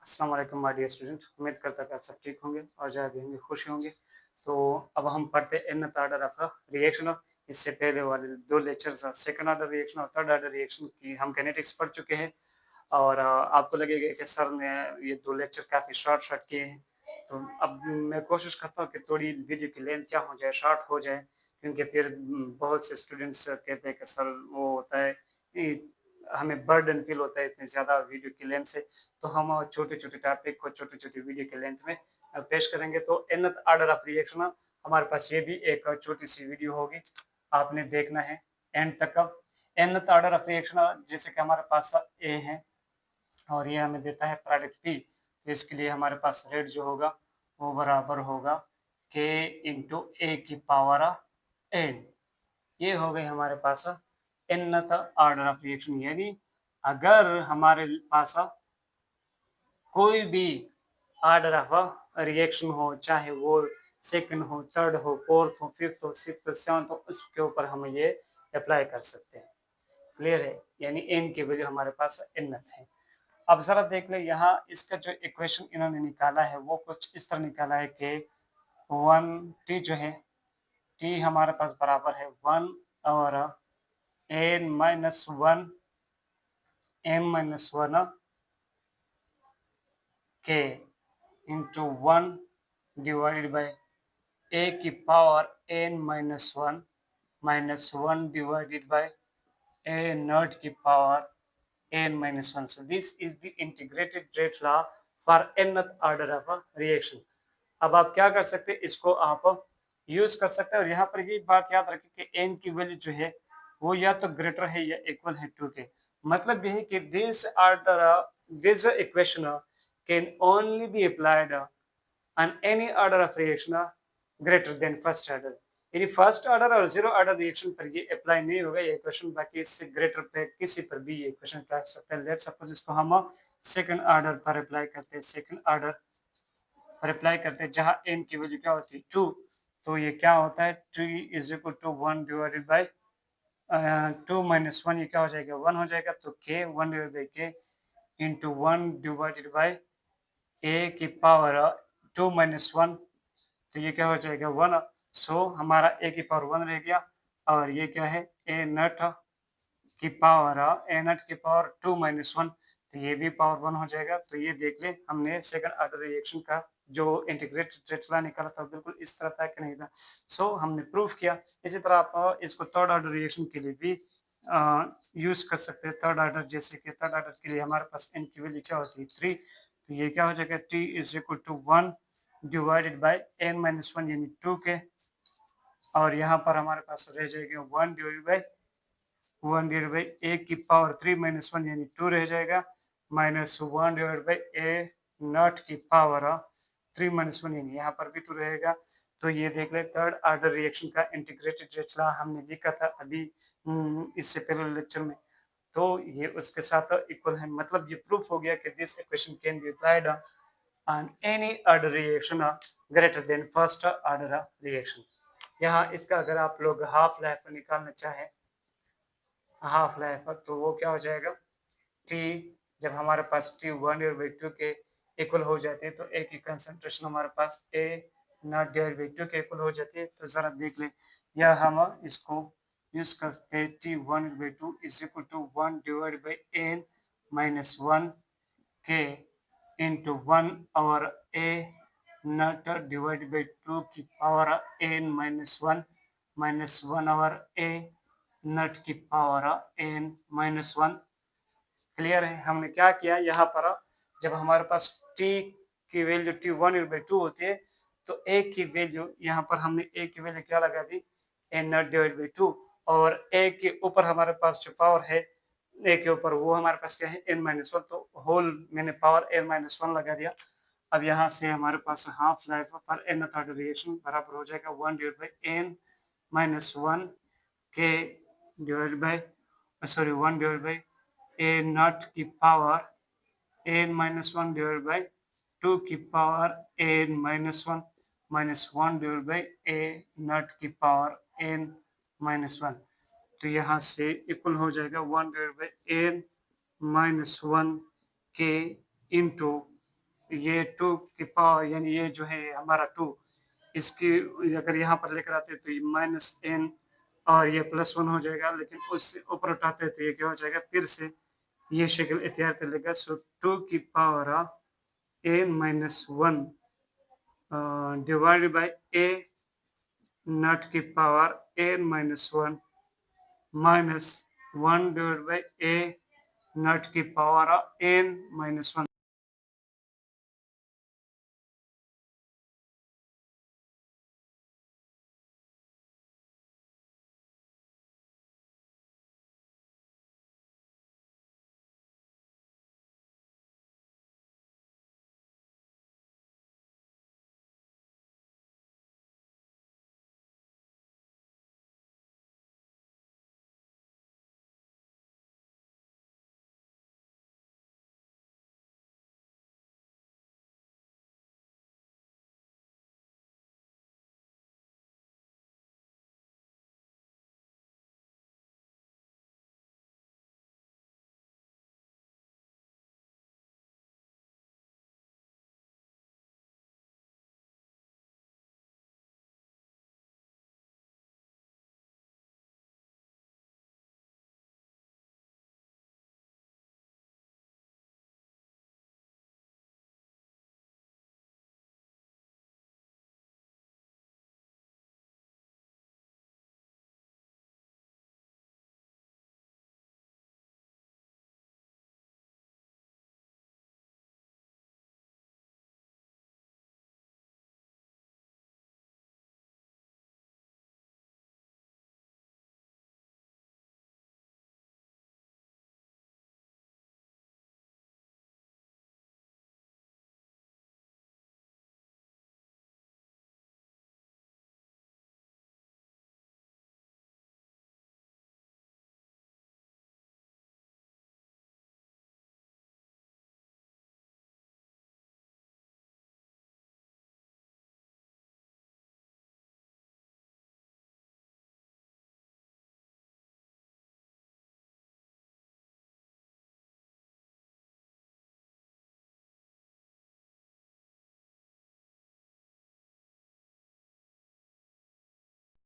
अस्सलाम वालेकुम my dear student. उम्मीद करता हूँ कि आप सब ठीक होंगे और जहाँ भी होंगे खुश होंगे। तो अब हम पढ़ते हैं nth ऑर्डर ऑफ रिएक्शन। इससे पहले वाले दो लेक्चर्स सेकंड ऑर्डर रिएक्शन और थर्ड ऑर्डर रिएक्शन की हम काइनेटिक्स पढ़ चुके हैं। और आपको लगेगा कि सर ने ये दो लेक्चर काफ़ी शॉर्ट शॉर्ट किए हैं। तो अब मैं कोशिश करता हूँ कि थोड़ी वीडियो की लेंथ क्या हो जाए, शॉर्ट हो जाए, क्योंकि फिर बहुत से स्टूडेंट्स कहते हैं कि सर वो होता है कि हमें बर्डन फील होता है इतनी ज़्यादा वीडियो की लेंथ से। तो हम छोटे-छोटे टॉपिक को छोटी-छोटी वीडियो की लेंथ में पेश करेंगे। तो nth ऑर्डर ऑफ रिएक्शन हमारे पास ये भी एक छोटी-सी वीडियो होगी, आपने देखना है एंड तक। nth ऑर्डर ऑफ रिएक्शन जैसे कि हमारे पास ए है और ये हमें देता है प्रोडक्ट पी। तो इसके लिए हमारे पास रेट जो होगा वो बराबर होगा के इंटू ए की पावर एन। ये हो गई हमारे पास nth ऑर्डर ऑफ रिएक्शन। यानी अगर हमारे पास कोई भी ऑर्डर ऑफ रिएक्शन हो, चाहे वो सेकंड हो, थर्ड हो, फोर्थ हो, फिफ्थ हो, सिक्स्थ, सेवंथ हो, उसके ऊपर हम ये अप्लाई कर सकते हैं। क्लियर है? यानी एन की वैल्यू हमारे पास nth है। अब जरा देख ले, यहाँ इसका जो इक्वेशन इन्होंने निकाला है वो कुछ इस तरह निकाला है कि वन टी जो है, टी हमारे पास बराबर है वन और n minus one m minus one के into one divided by a की power N minus one divided by A naught की power n minus 1. So this is the integrated rate law for nth order of a reaction. अब आप क्या कर सकते हैं, इसको आप यूज कर सकते हैं। और यहाँ पर ये बात याद रखें कि n की वैल्यू जो है वो या तो ग्रेटर है या इक्वल है 2 के। मतलब ये है कि this equation can only be applied on any order of reaction greater than first order। यानी फर्स्ट ऑर्डर और जीरो ऑर्डर रिएक्शन पर ये अप्लाई नहीं होगा ये इक्वेशन, बाकी इससे ग्रेटर पे किसी पर भी ये इक्वेशन कह सकते हैं। लेट्स सपोज इसको हम सेकंड ऑर्डर पर अप्लाई करते हैं, सेकंड ऑर्डर पर अप्लाई करते हैं जहां n की वैल्यू क्या होती है 2। तो ये क्या होता है, t is equal to 1 divided by 2 minus 1, ये क्या हो जाएगा 1 हो जाएगा। तो k 1 divided bye k into 1 divided by a की पावर 2 माइनस 1, तो ये क्या हो जाएगा 1। सो हमारा a की पावर 1 रह गया और ये क्या है a नट की पावर a नट की पावर 2 माइनस 1, तो ये भी पावर 1 हो जाएगा। तो ये देख ले, हमने सेकंड ऑर्डर रिएक्शन का जो इंटीग्रेटेड रेट लॉ निकाला था बिल्कुल इस तरह था कि नहीं था। सो हमने प्रूफ किया। इसी तरह आप इसको थर्ड ऑर्डर रिएक्शन के लिए भी यूज कर सकते हैं। थर्ड ऑर्डर, जैसे कि थर्ड ऑर्डर के लिए हमारे पास n की वैल्यू क्या होती है 3, तो ये क्या हो जाएगा t is equal to 1 divided by n minus 1 यानी 2 के, और यहाँ पर हमारे पास रह जाएगा 1 डिवाइडेड बाई a की पावर 3 माइनस 1 यानी 2 रह जाएगा, minus 1 divided by a naught की पावर 3 माइनस 1 यानी यहाँ पर भी 2 रहेगा। तो ये देख ले, थर्ड ऑर्डर रिएक्शन का इंटीग्रेटेड रेट लॉ हमने लिखा था अभी इससे पहले लेक्चर में, तो ये उसके साथ इक्वल है। मतलब ये प्रूफ हो गया कि this equation can be applied on any order reaction greater than first order reaction। यहाँ इसका अगर आप लोग हाफ लाइफ निकालना चाहें, हाफ लाइफ, तो वो क्या हो जाएगा टी, जब हमारे पास टी 1/2 के इक्वल हो जाती है तो ए की कंसंट्रेशन हमारे पास ए नॉट डिवाइड बाई 2 के इक्वल हो जाती है। तो जरा देख लें, या हम इसको यूज करते हैं t 1/2 is equal to 1 divide by n minus 1 के इंटू 1 और ए नॉट डिवाइड बाई 2 की पावर एन माइनस 1 और ए नॉट की पावर एन माइनस 1। क्लियर है? हमने क्या किया यहाँ पर, जब हमारे पास t की वैल्यू t1/2 होती है तो a की वैल्यू यहाँ पर हमने a की वैल्यू क्या लगा दी n नॉट डिवाइड बाई 2, और a के ऊपर हमारे पास जो पावर है a के ऊपर वो हमारे पास क्या है n माइनस 1, तो होल मैंने पावर n माइनस 1 लगा दिया। अब यहाँ से हमारे पास हाफ लाइफ पर n ऑर्डर रिएक्शन बराबर हो जाएगा 1 डिवाइड बाई n माइनस 1 के divide by 1 divide by A naught की power N minus 1 divide by 2 की power N minus 1 minus 1 divide by A naught की पावर एन माइनस 1। तो यहाँ से इक्वल हो जाएगा 1 डिवाइड बाई एन माइनस 1 के इंटू ये 2 की पावर यानी ये जो है हमारा 2 इसकी अगर यहाँ पर लेकर आते तो ये -n और ये +1 हो जाएगा, लेकिन उससे ऊपर उठाते तो ये क्या हो जाएगा, फिर से ये शक्ल इख्तियार कर लेगा। सो 2 की power of n-1 divided by a naught की power n-1 -1 divided by a naught की पावर ऑफ n-1